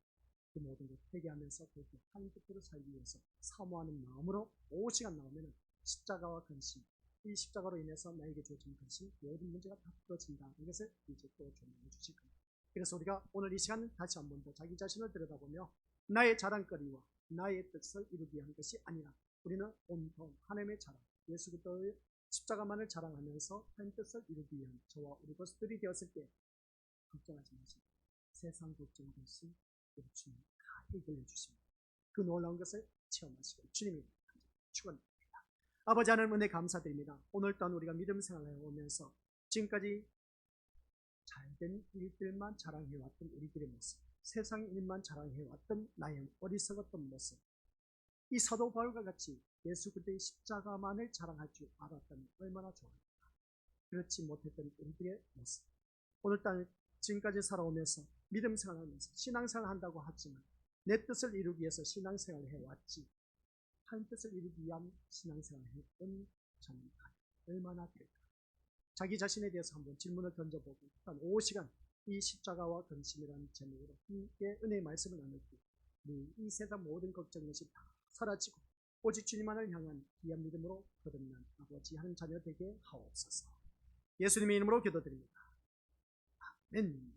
그 모든 걸 회개하면서 그렇게 하나님 뜻대로 살기 위해서 사모하는 마음으로 5시간 나오면 십자가와 근심, 이 십자가로 인해서 나에게 주어진 근심 모든 문제가 다 풀어진다. 이것을 이제 또 조명해 주실 겁니다. 그래서 우리가 오늘 이 시간 다시 한 번 더 자기 자신을 들여다보며 나의 자랑거리와 나의 뜻을 이루기 위한 것이 아니라 우리는 온통 하나님의 자랑, 예수 그리스도의 십자가만을 자랑하면서 하나님 뜻을 이루기 위한 저와 우리 것들이 되었을 때 걱정하지 마시고 세상 걱정 없이 우리 주님 다 해결해 주십니다. 그 놀라운 것을 체험하시고 주님이 축원합니다. 아버지 하나님 은혜 감사드립니다. 오늘 또한 우리가 믿음 생활을 해오면서 지금까지 잘된 일들만 자랑해왔던 우리들의 모습, 세상 일만 자랑해왔던 나의 어리석었던 모습, 이 사도 바울과 같이 예수 그리스도의 십자가만을 자랑할 줄 알았다면 얼마나 좋을까. 그렇지 못했던 우리들의 모습. 오늘 땅 지금까지 살아오면서 믿음 생활하면서 신앙생활 한다고 하지만 내 뜻을 이루기 위해서 신앙생활을 해왔지 하나님 뜻을 이루기 위한 신앙생활을 했던 저는 얼마나 될까. 자기 자신에 대해서 한번 질문을 던져보고 한 5시간 이 십자가와 근심이라는 제목으로 함께 은혜의 말씀을 나눌 때 이 세상 모든 걱정 것이 다 사라지고 오직 주님만을 향한 귀한 믿음으로 거듭난 아버지 하는 자녀 되게 하옵소서. 예수님의 이름으로 기도드립니다. 아멘.